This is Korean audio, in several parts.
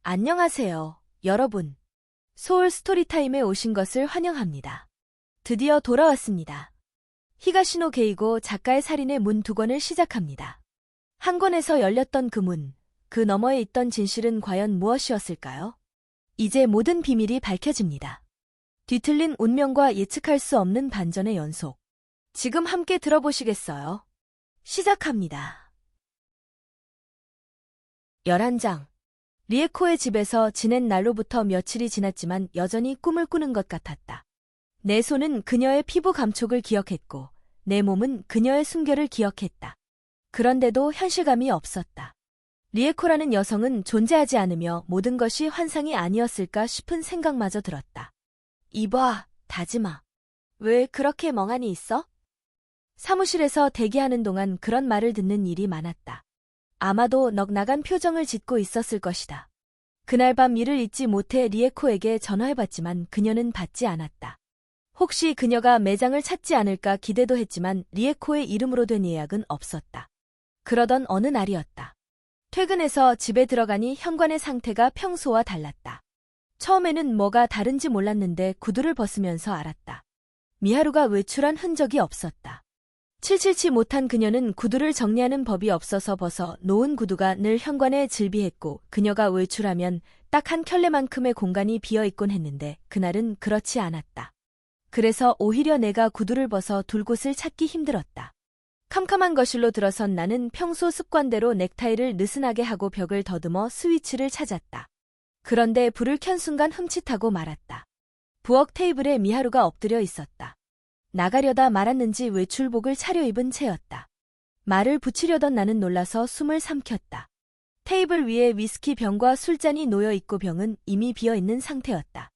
안녕하세요, 여러분. 소울 스토리타임에 오신 것을 환영합니다. 드디어 돌아왔습니다. 히가시노 게이고 작가의 살인의 문 2권을 시작합니다. 한 권에서 열렸던 그 문, 그 너머에 있던 진실은 과연 무엇이었을까요? 이제 모든 비밀이 밝혀집니다. 뒤틀린 운명과 예측할 수 없는 반전의 연속. 지금 함께 들어보시겠어요? 시작합니다. 11장. 리에코의 집에서 지낸 날로부터 며칠이 지났지만 여전히 꿈을 꾸는 것 같았다. 내 손은 그녀의 피부 감촉을 기억했고 내 몸은 그녀의 숨결을 기억했다. 그런데도 현실감이 없었다. 리에코라는 여성은 존재하지 않으며 모든 것이 환상이 아니었을까 싶은 생각마저 들었다. 이봐, 다지마. 왜 그렇게 멍하니 있어? 사무실에서 대기하는 동안 그런 말을 듣는 일이 많았다. 아마도 넋나간 표정을 짓고 있었을 것이다. 그날 밤 일을 잊지 못해 리에코에게 전화해봤지만 그녀는 받지 않았다. 혹시 그녀가 매장을 찾지 않을까 기대도 했지만 리에코의 이름으로 된 예약은 없었다. 그러던 어느 날이었다. 퇴근해서 집에 들어가니 현관의 상태가 평소와 달랐다. 처음에는 뭐가 다른지 몰랐는데 구두를 벗으면서 알았다. 미하루가 외출한 흔적이 없었다. 칠칠치 못한 그녀는 구두를 정리하는 법이 없어서 벗어 놓은 구두가 늘 현관에 질비했고 그녀가 외출하면 딱 한 켤레만큼의 공간이 비어있곤 했는데 그날은 그렇지 않았다. 그래서 오히려 내가 구두를 벗어 둘 곳을 찾기 힘들었다. 캄캄한 거실로 들어선 나는 평소 습관대로 넥타이를 느슨하게 하고 벽을 더듬어 스위치를 찾았다. 그런데 불을 켠 순간 흠칫하고 말았다. 부엌 테이블에 미하루가 엎드려 있었다. 나가려다 말았는지 외출복을 차려입은 채였다. 말을 붙이려던 나는 놀라서 숨을 삼켰다. 테이블 위에 위스키 병과 술잔이 놓여있고 병은 이미 비어있는 상태였다.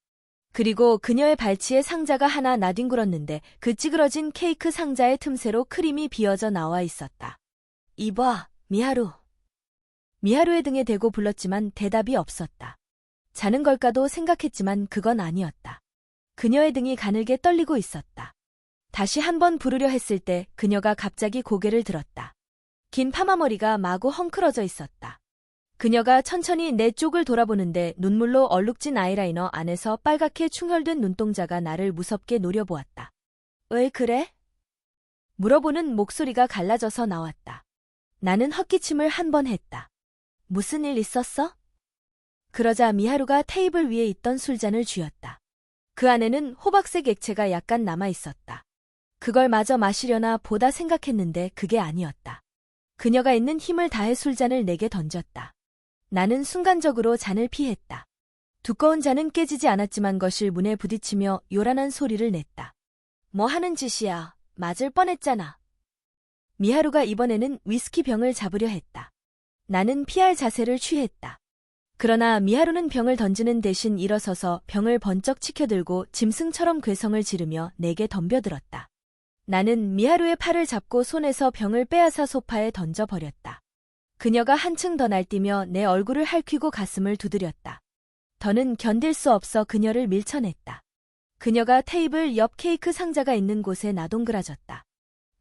그리고 그녀의 발치에 상자가 하나 나뒹굴었는데 그 찌그러진 케이크 상자의 틈새로 크림이 비어져 나와 있었다. 이봐, 미하루. 미하루의 등에 대고 불렀지만 대답이 없었다. 자는 걸까도 생각했지만 그건 아니었다. 그녀의 등이 가늘게 떨리고 있었다. 다시 한번 부르려 했을 때 그녀가 갑자기 고개를 들었다. 긴 파마머리가 마구 헝클어져 있었다. 그녀가 천천히 내 쪽을 돌아보는데 눈물로 얼룩진 아이라이너 안에서 빨갛게 충혈된 눈동자가 나를 무섭게 노려보았다. 왜 그래? 물어보는 목소리가 갈라져서 나왔다. 나는 헛기침을 한 번 했다. 무슨 일 있었어? 그러자 미하루가 테이블 위에 있던 술잔을 쥐었다. 그 안에는 호박색 액체가 약간 남아있었다. 그걸 마저 마시려나 보다 생각했는데 그게 아니었다. 그녀가 있는 힘을 다해 술잔을 내게 던졌다. 나는 순간적으로 잔을 피했다. 두꺼운 잔은 깨지지 않았지만 거실 문에 부딪히며 요란한 소리를 냈다. 뭐 하는 짓이야. 맞을 뻔했잖아. 미하루가 이번에는 위스키 병을 잡으려 했다. 나는 피할 자세를 취했다. 그러나 미하루는 병을 던지는 대신 일어서서 병을 번쩍 치켜들고 짐승처럼 괴성을 지르며 내게 덤벼들었다. 나는 미하루의 팔을 잡고 손에서 병을 빼앗아 소파에 던져버렸다. 그녀가 한층 더 날뛰며 내 얼굴을 핥히고 가슴을 두드렸다. 더는 견딜 수 없어 그녀를 밀쳐냈다. 그녀가 테이블 옆 케이크 상자가 있는 곳에 나동그라졌다.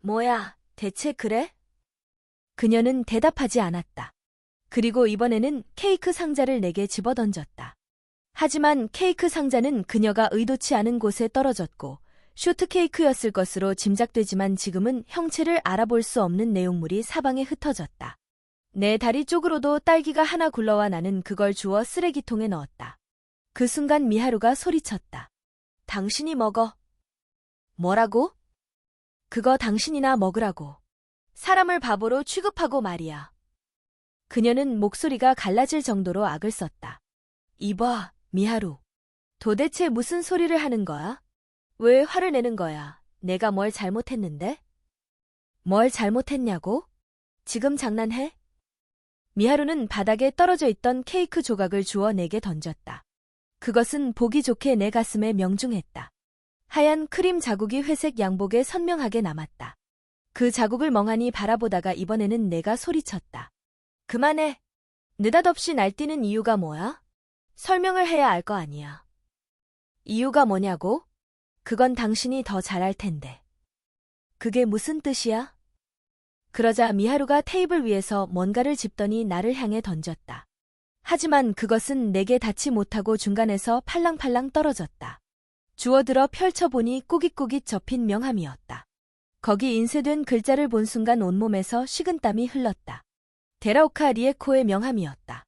뭐야, 대체 그래? 그녀는 대답하지 않았다. 그리고 이번에는 케이크 상자를 내게 집어던졌다. 하지만 케이크 상자는 그녀가 의도치 않은 곳에 떨어졌고 쇼트케이크였을 것으로 짐작되지만 지금은 형체를 알아볼 수 없는 내용물이 사방에 흩어졌다. 내 다리 쪽으로도 딸기가 하나 굴러와 나는 그걸 주워 쓰레기통에 넣었다. 그 순간 미하루가 소리쳤다. 당신이 먹어. 뭐라고? 그거 당신이나 먹으라고. 사람을 바보로 취급하고 말이야. 그녀는 목소리가 갈라질 정도로 악을 썼다. 이봐, 미하루. 도대체 무슨 소리를 하는 거야? 왜 화를 내는 거야? 내가 뭘 잘못했는데? 뭘 잘못했냐고? 지금 장난해? 미하루는 바닥에 떨어져 있던 케이크 조각을 주워 내게 던졌다. 그것은 보기 좋게 내 가슴에 명중했다. 하얀 크림 자국이 회색 양복에 선명하게 남았다. 그 자국을 멍하니 바라보다가 이번에는 내가 소리쳤다. 그만해. 느닷없이 날뛰는 이유가 뭐야? 설명을 해야 알 거 아니야. 이유가 뭐냐고? 그건 당신이 더 잘 알 텐데. 그게 무슨 뜻이야? 그러자 미하루가 테이블 위에서 뭔가를 짚더니 나를 향해 던졌다. 하지만 그것은 내게 닿지 못하고 중간에서 팔랑팔랑 떨어졌다. 주워들어 펼쳐보니 꾸깃꾸깃 접힌 명함이었다. 거기 인쇄된 글자를 본 순간 온몸에서 식은땀이 흘렀다. 데라오카 리에코의 명함이었다.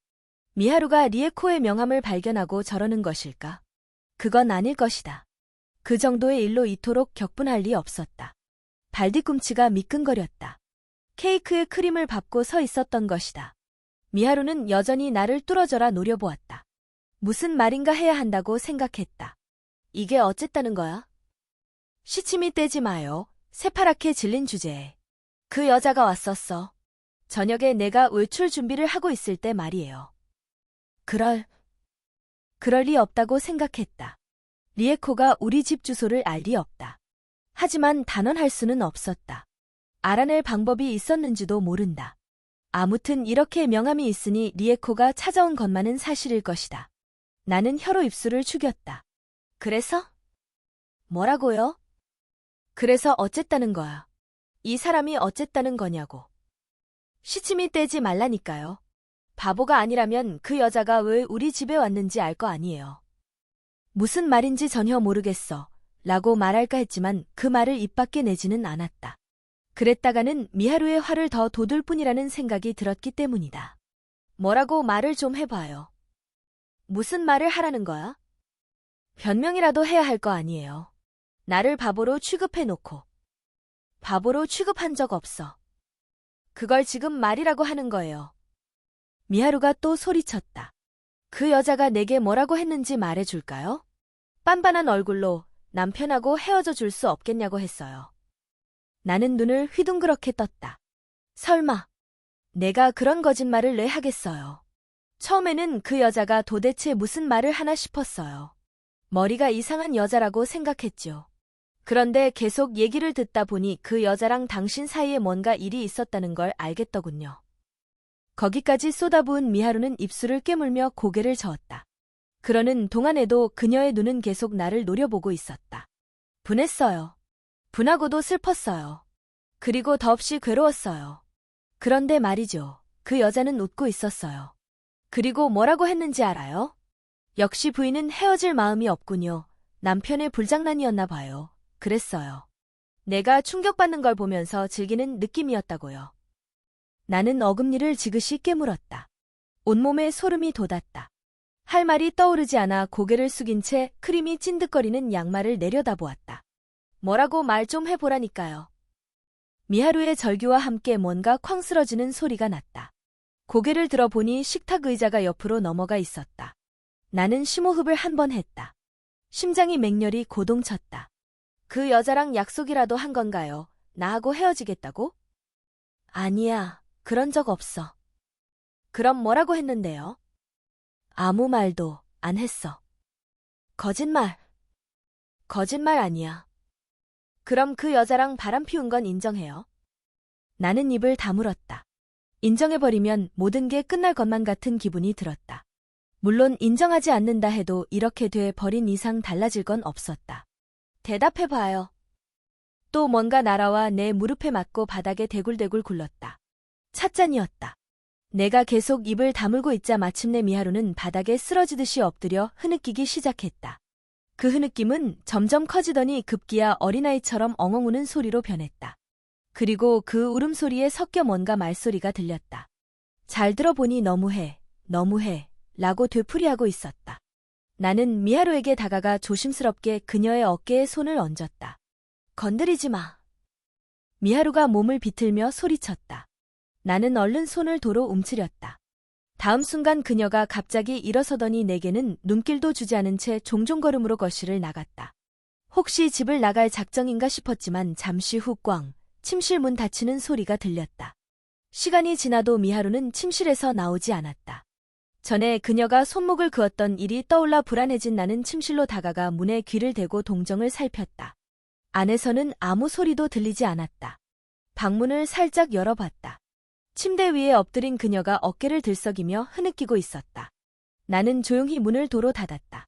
미하루가 리에코의 명함을 발견하고 저러는 것일까? 그건 아닐 것이다. 그 정도의 일로 이토록 격분할 리 없었다. 발뒤꿈치가 미끈거렸다. 케이크에 크림을 밟고 서 있었던 것이다. 미하루는 여전히 나를 뚫어져라 노려보았다. 무슨 말인가 해야 한다고 생각했다. 이게 어쨌다는 거야? 시침이 떼지 마요. 새파랗게 질린 주제에. 그 여자가 왔었어. 저녁에 내가 외출 준비를 하고 있을 때 말이에요. 그럴 리 없다고 생각했다. 리에코가 우리 집 주소를 알 리 없다. 하지만 단언할 수는 없었다. 알아낼 방법이 있었는지도 모른다. 아무튼 이렇게 명함이 있으니 리에코가 찾아온 것만은 사실일 것이다. 나는 혀로 입술을 죽였다. 그래서? 뭐라고요? 그래서 어쨌다는 거야. 이 사람이 어쨌다는 거냐고. 시침이 떼지 말라니까요. 바보가 아니라면 그 여자가 왜 우리 집에 왔는지 알 거 아니에요. 무슨 말인지 전혀 모르겠어. 라고 말할까 했지만 그 말을 입 밖에 내지는 않았다. 그랬다가는 미하루의 화를 더 돋을 뿐이라는 생각이 들었기 때문이다. 뭐라고 말을 좀 해봐요. 무슨 말을 하라는 거야? 변명이라도 해야 할 거 아니에요. 나를 바보로 취급해놓고. 바보로 취급한 적 없어. 그걸 지금 말이라고 하는 거예요. 미하루가 또 소리쳤다. 그 여자가 내게 뭐라고 했는지 말해줄까요? 빤빤한 얼굴로 남편하고 헤어져 줄 수 없겠냐고 했어요. 나는 눈을 휘둥그렇게 떴다. 설마 내가 그런 거짓말을 왜 하겠어요. 처음에는 그 여자가 도대체 무슨 말을 하나 싶었어요. 머리가 이상한 여자라고 생각했죠. 그런데 계속 얘기를 듣다 보니 그 여자랑 당신 사이에 뭔가 일이 있었다는 걸 알겠더군요. 거기까지 쏟아부은 미하루는 입술을 깨물며 고개를 저었다. 그러는 동안에도 그녀의 눈은 계속 나를 노려보고 있었다. 분했어요. 분하고도 슬펐어요. 그리고 더없이 괴로웠어요. 그런데 말이죠. 그 여자는 웃고 있었어요. 그리고 뭐라고 했는지 알아요? 역시 부인은 헤어질 마음이 없군요. 남편의 불장난이었나 봐요. 그랬어요. 내가 충격받는 걸 보면서 즐기는 느낌이었다고요. 나는 어금니를 지그시 깨물었다. 온몸에 소름이 돋았다. 할 말이 떠오르지 않아 고개를 숙인 채 크림이 찐득거리는 양말을 내려다보았다. 뭐라고 말 좀 해보라니까요. 미하루의 절규와 함께 뭔가 쾅 쓰러지는 소리가 났다. 고개를 들어보니 식탁 의자가 옆으로 넘어가 있었다. 나는 심호흡을 한 번 했다. 심장이 맹렬히 고동쳤다. 그 여자랑 약속이라도 한 건가요? 나하고 헤어지겠다고? 아니야, 그런 적 없어. 그럼 뭐라고 했는데요? 아무 말도 안 했어. 거짓말. 거짓말 아니야. 그럼 그 여자랑 바람 피운 건 인정해요? 나는 입을 다물었다. 인정해버리면 모든 게 끝날 것만 같은 기분이 들었다. 물론 인정하지 않는다 해도 이렇게 돼 버린 이상 달라질 건 없었다. 대답해봐요. 또 뭔가 날아와 내 무릎에 맞고 바닥에 대굴대굴 굴렀다. 찻잔이었다. 내가 계속 입을 다물고 있자 마침내 미하루는 바닥에 쓰러지듯이 엎드려 흐느끼기 시작했다. 그 흐느낌은 점점 커지더니 급기야 어린아이처럼 엉엉 우는 소리로 변했다. 그리고 그 울음소리에 섞여 뭔가 말소리가 들렸다. 잘 들어보니 너무해, 너무해 라고 되풀이하고 있었다. 나는 미하루에게 다가가 조심스럽게 그녀의 어깨에 손을 얹었다. 건드리지 마. 미하루가 몸을 비틀며 소리쳤다. 나는 얼른 손을 도로 움츠렸다. 다음 순간 그녀가 갑자기 일어서더니 내게는 눈길도 주지 않은 채 종종걸음으로 거실을 나갔다. 혹시 집을 나갈 작정인가 싶었지만 잠시 후 꽝, 침실 문 닫히는 소리가 들렸다. 시간이 지나도 미하루는 침실에서 나오지 않았다. 전에 그녀가 손목을 그었던 일이 떠올라 불안해진 나는 침실로 다가가 문에 귀를 대고 동정을 살폈다. 안에서는 아무 소리도 들리지 않았다. 방문을 살짝 열어봤다. 침대 위에 엎드린 그녀가 어깨를 들썩이며 흐느끼고 있었다. 나는 조용히 문을 도로 닫았다.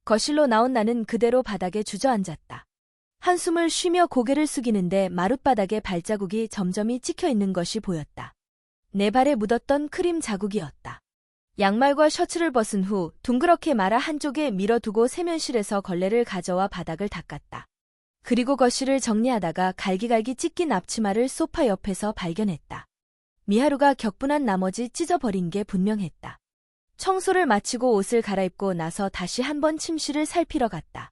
거실로 나온 나는 그대로 바닥에 주저앉았다. 한숨을 쉬며 고개를 숙이는데 마룻바닥에 발자국이 점점이 찍혀 있는 것이 보였다. 내 발에 묻었던 크림 자국이었다. 양말과 셔츠를 벗은 후 둥그렇게 말아 한쪽에 밀어두고 세면실에서 걸레를 가져와 바닥을 닦았다. 그리고 거실을 정리하다가 갈기갈기 찢긴 앞치마를 소파 옆에서 발견했다. 미하루가 격분한 나머지 찢어버린 게 분명했다. 청소를 마치고 옷을 갈아입고 나서 다시 한번 침실을 살피러 갔다.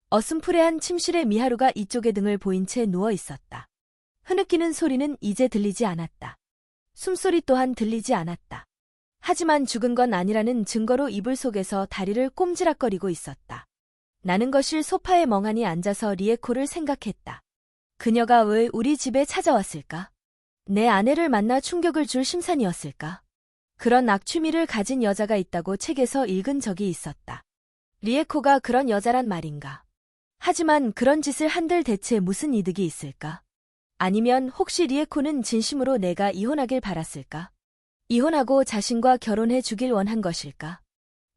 어슴푸레한 침실에 미하루가 이쪽에 등을 보인 채 누워 있었다. 흐느끼는 소리는 이제 들리지 않았다. 숨소리 또한 들리지 않았다. 하지만 죽은 건 아니라는 증거로 이불 속에서 다리를 꼼지락거리고 있었다. 나는 거실 소파에 멍하니 앉아서 리에코를 생각했다. 그녀가 왜 우리 집에 찾아왔을까? 내 아내를 만나 충격을 줄 심산이었을까? 그런 악취미를 가진 여자가 있다고 책에서 읽은 적이 있었다. 리에코가 그런 여자란 말인가? 하지만 그런 짓을 한들 대체 무슨 이득이 있을까? 아니면 혹시 리에코는 진심으로 내가 이혼하길 바랐을까? 이혼하고 자신과 결혼해 주길 원한 것일까?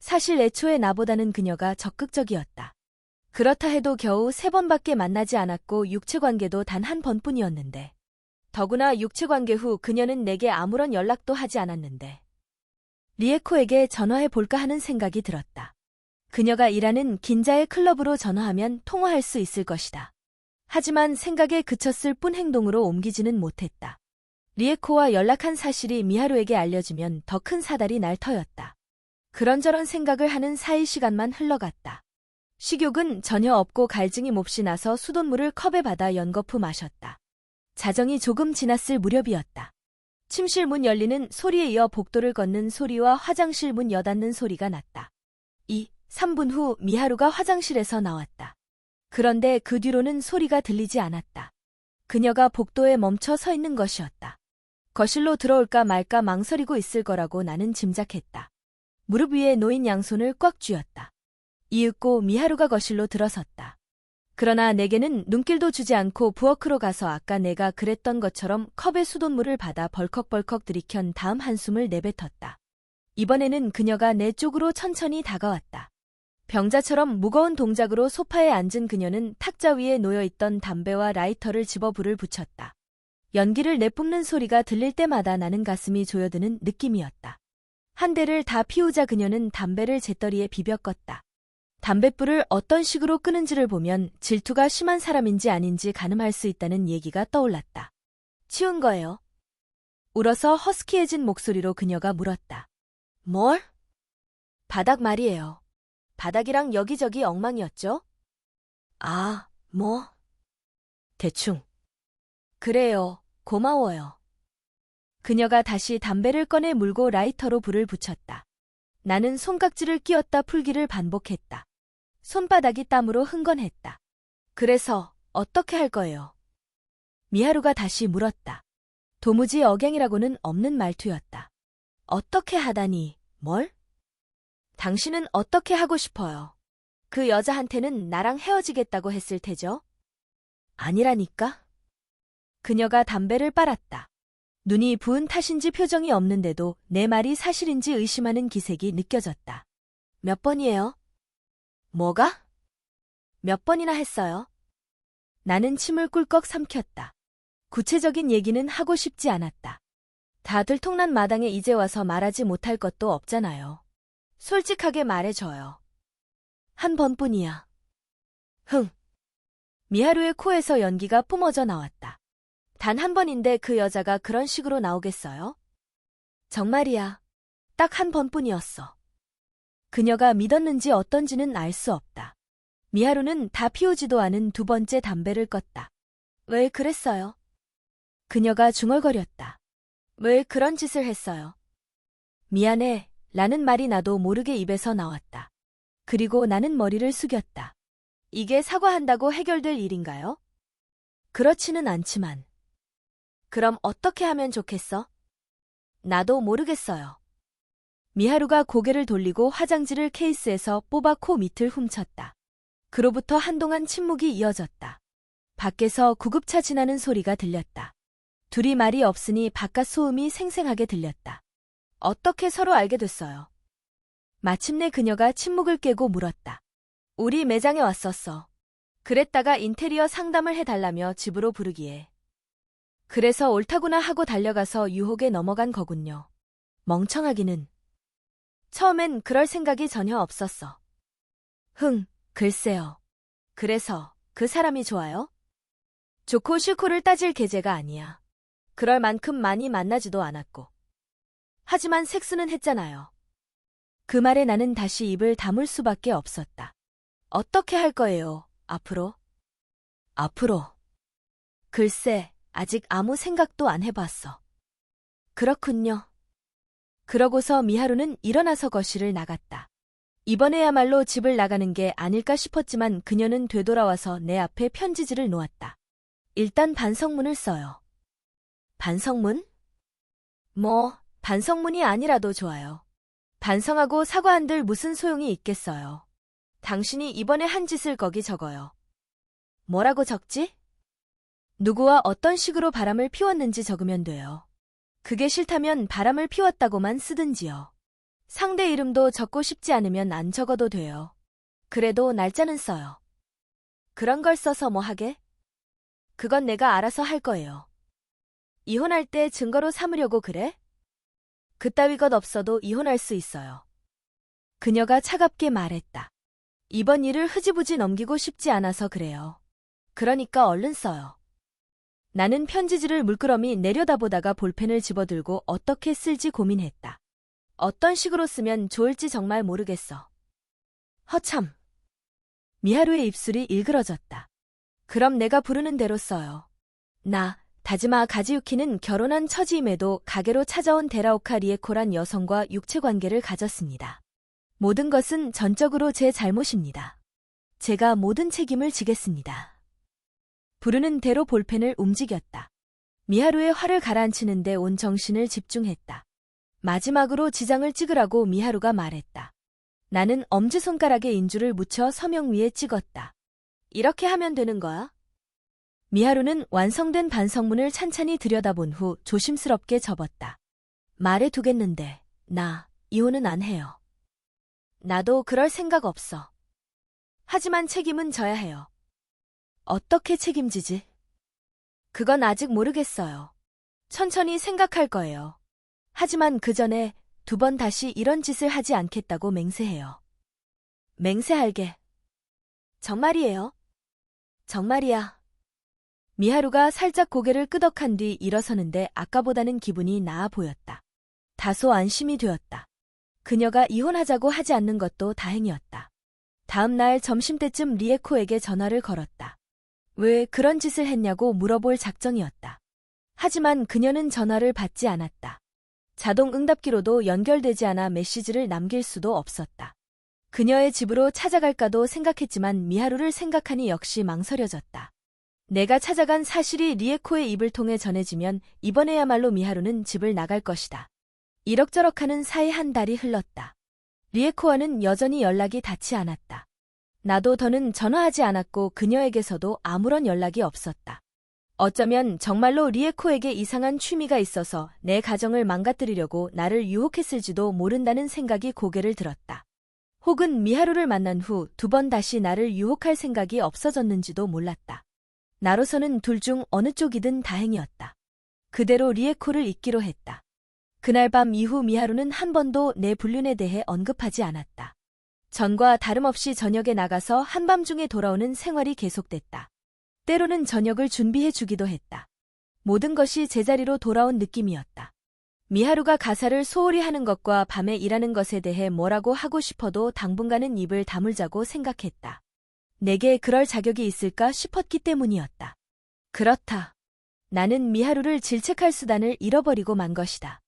사실 애초에 나보다는 그녀가 적극적이었다. 그렇다 해도 겨우 3번밖에 만나지 않았고 육체관계도 단 한 번뿐이었는데. 더구나 육체관계 후 그녀는 내게 아무런 연락도 하지 않았는데. 리에코에게 전화해볼까 하는 생각이 들었다. 그녀가 일하는 긴자의 클럽으로 전화하면 통화할 수 있을 것이다. 하지만 생각에 그쳤을 뿐 행동으로 옮기지는 못했다. 리에코와 연락한 사실이 미하루에게 알려지면 더 큰 사달이 날 터였다. 그런저런 생각을 하는 사이 시간만 흘러갔다. 식욕은 전혀 없고 갈증이 몹시 나서 수돗물을 컵에 받아 연거푸 마셨다. 자정이 조금 지났을 무렵이었다. 침실 문 열리는 소리에 이어 복도를 걷는 소리와 화장실 문 여닫는 소리가 났다. 3분 후 미하루가 화장실에서 나왔다. 그런데 그 뒤로는 소리가 들리지 않았다. 그녀가 복도에 멈춰 서 있는 것이었다. 거실로 들어올까 말까 망설이고 있을 거라고 나는 짐작했다. 무릎 위에 놓인 양손을 꽉 쥐었다. 이윽고 미하루가 거실로 들어섰다. 그러나 내게는 눈길도 주지 않고 부엌으로 가서 아까 내가 그랬던 것처럼 컵에 수돗물을 받아 벌컥벌컥 들이켠 다음 한숨을 내뱉었다. 이번에는 그녀가 내 쪽으로 천천히 다가왔다. 병자처럼 무거운 동작으로 소파에 앉은 그녀는 탁자 위에 놓여있던 담배와 라이터를 집어 불을 붙였다. 연기를 내뿜는 소리가 들릴 때마다 나는 가슴이 조여드는 느낌이었다. 한 대를 다 피우자 그녀는 담배를 재떨이에 비벼 껐다. 담뱃불을 어떤 식으로 끄는지를 보면 질투가 심한 사람인지 아닌지 가늠할 수 있다는 얘기가 떠올랐다. 치운 거예요? 울어서 허스키해진 목소리로 그녀가 물었다. 뭘? 바닥 말이에요. 바닥이랑 여기저기 엉망이었죠? 아, 뭐? 대충. 그래요. 고마워요. 그녀가 다시 담배를 꺼내 물고 라이터로 불을 붙였다. 나는 손깍지를 끼웠다 풀기를 반복했다. 손바닥이 땀으로 흥건했다. 그래서 어떻게 할 거예요? 미하루가 다시 물었다. 도무지 억양이라고는 없는 말투였다. 어떻게 하다니, 뭘? 당신은 어떻게 하고 싶어요? 그 여자한테는 나랑 헤어지겠다고 했을 테죠? 아니라니까? 그녀가 담배를 빨았다. 눈이 부은 탓인지 표정이 없는데도 내 말이 사실인지 의심하는 기색이 느껴졌다. 몇 번이에요? 뭐가? 몇 번이나 했어요? 나는 침을 꿀꺽 삼켰다. 구체적인 얘기는 하고 싶지 않았다. 다 들통난 마당에 이제 와서 말하지 못할 것도 없잖아요. 솔직하게 말해줘요. 한 번뿐이야. 흥. 미하루의 코에서 연기가 뿜어져 나왔다. 단 한 번인데 그 여자가 그런 식으로 나오겠어요? 정말이야. 딱 한 번뿐이었어. 그녀가 믿었는지 어떤지는 알 수 없다. 미하루는 다 피우지도 않은 두 번째 담배를 껐다. 왜 그랬어요? 그녀가 중얼거렸다. 왜 그런 짓을 했어요? 미안해, 라는 말이 나도 모르게 입에서 나왔다. 그리고 나는 머리를 숙였다. 이게 사과한다고 해결될 일인가요? 그렇지는 않지만. 그럼 어떻게 하면 좋겠어? 나도 모르겠어요. 미하루가 고개를 돌리고 화장지를 케이스에서 뽑아 코 밑을 훔쳤다. 그로부터 한동안 침묵이 이어졌다. 밖에서 구급차 지나는 소리가 들렸다. 둘이 말이 없으니 바깥 소음이 생생하게 들렸다. 어떻게 서로 알게 됐어요? 마침내 그녀가 침묵을 깨고 물었다. 우리 매장에 왔었어. 그랬다가 인테리어 상담을 해달라며 집으로 부르기에. 그래서 옳다구나 하고 달려가서 유혹에 넘어간 거군요. 멍청하기는. 처음엔 그럴 생각이 전혀 없었어. 글쎄요. 그래서 그 사람이 좋아요? 좋고 싫고를 따질 계제가 아니야. 그럴 만큼 많이 만나지도 않았고. 하지만 섹스는 했잖아요. 그 말에 나는 다시 입을 다물 수밖에 없었다. 어떻게 할 거예요, 앞으로? 앞으로. 글쎄, 아직 아무 생각도 안 해봤어. 그렇군요. 그러고서 미하루는 일어나서 거실을 나갔다. 이번에야말로 집을 나가는 게 아닐까 싶었지만 그녀는 되돌아와서 내 앞에 편지지를 놓았다. 일단 반성문을 써요. 반성문? 반성문이 아니라도 좋아요. 반성하고 사과한들 무슨 소용이 있겠어요. 당신이 이번에 한 짓을 거기 적어요. 뭐라고 적지? 누구와 어떤 식으로 바람을 피웠는지 적으면 돼요. 그게 싫다면 바람을 피웠다고만 쓰든지요. 상대 이름도 적고 싶지 않으면 안 적어도 돼요. 그래도 날짜는 써요. 그런 걸 써서 뭐 하게? 그건 내가 알아서 할 거예요. 이혼할 때 증거로 삼으려고 그래? 그따위 것 없어도 이혼할 수 있어요. 그녀가 차갑게 말했다. 이번 일을 흐지부지 넘기고 싶지 않아서 그래요. 그러니까 얼른 써요. 나는 편지지를 물끄러미 내려다보다가 볼펜을 집어들고 어떻게 쓸지 고민했다. 어떤 식으로 쓰면 좋을지 정말 모르겠어. 허참. 미하루의 입술이 일그러졌다. 그럼 내가 부르는 대로 써요. 다즈마 가지유키는 결혼한 처지임에도 가게로 찾아온 데라오카 리에코란 여성과 육체관계를 가졌습니다. 모든 것은 전적으로 제 잘못입니다. 제가 모든 책임을 지겠습니다. 부르는 대로 볼펜을 움직였다. 미하루의 화를 가라앉히는데 온 정신을 집중했다. 마지막으로 지장을 찍으라고 미하루가 말했다. 나는 엄지손가락에 인주를 묻혀 서명 위에 찍었다. 이렇게 하면 되는 거야? 미하루는 완성된 반성문을 찬찬히 들여다본 후 조심스럽게 접었다. 말해두겠는데, 나 이혼은 안 해요. 나도 그럴 생각 없어. 하지만 책임은 져야 해요. 어떻게 책임지지? 그건 아직 모르겠어요. 천천히 생각할 거예요. 하지만 그 전에 2번 다시 이런 짓을 하지 않겠다고 맹세해요. 맹세할게. 정말이에요? 정말이야. 미하루가 살짝 고개를 끄덕한 뒤 일어서는데 아까보다는 기분이 나아 보였다. 다소 안심이 되었다. 그녀가 이혼하자고 하지 않는 것도 다행이었다. 다음 날 점심때쯤 리에코에게 전화를 걸었다. 왜 그런 짓을 했냐고 물어볼 작정이었다. 하지만 그녀는 전화를 받지 않았다. 자동 응답기로도 연결되지 않아 메시지를 남길 수도 없었다. 그녀의 집으로 찾아갈까도 생각했지만 미하루를 생각하니 역시 망설여졌다. 내가 찾아간 사실이 리에코의 입을 통해 전해지면 이번에야말로 미하루는 집을 나갈 것이다. 이럭저럭하는 사이 한 달이 흘렀다. 리에코와는 여전히 연락이 닿지 않았다. 나도 더는 전화하지 않았고 그녀에게서도 아무런 연락이 없었다. 어쩌면 정말로 리에코에게 이상한 취미가 있어서 내 가정을 망가뜨리려고 나를 유혹했을지도 모른다는 생각이 고개를 들었다. 혹은 미하루를 만난 후 2번 다시 나를 유혹할 생각이 없어졌는지도 몰랐다. 나로서는 둘 중 어느 쪽이든 다행이었다. 그대로 리에코를 잊기로 했다. 그날 밤 이후 미하루는 한 번도 내 불륜에 대해 언급하지 않았다. 전과 다름없이 저녁에 나가서 한밤중에 돌아오는 생활이 계속됐다. 때로는 저녁을 준비해 주기도 했다. 모든 것이 제자리로 돌아온 느낌이었다. 미하루가 가사를 소홀히 하는 것과 밤에 일하는 것에 대해 뭐라고 하고 싶어도 당분간은 입을 다물자고 생각했다. 내게 그럴 자격이 있을까 싶었기 때문이었다. 그렇다. 나는 미하루를 질책할 수단을 잃어버리고 만 것이다.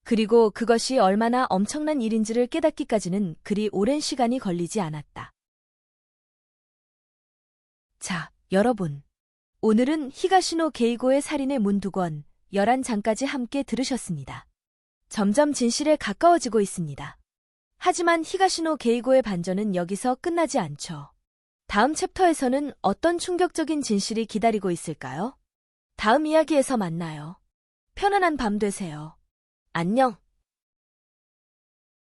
그리고 그것이 얼마나 엄청난 일인지를 깨닫기까지는 그리 오랜 시간이 걸리지 않았다. 자, 여러분. 오늘은 히가시노 게이고의 살인의 문두권 11장까지 함께 들으셨습니다. 점점 진실에 가까워지고 있습니다. 하지만 히가시노 게이고의 반전은 여기서 끝나지 않죠. 다음 챕터에서는 어떤 충격적인 진실이 기다리고 있을까요? 다음 이야기에서 만나요. 편안한 밤 되세요. 안녕.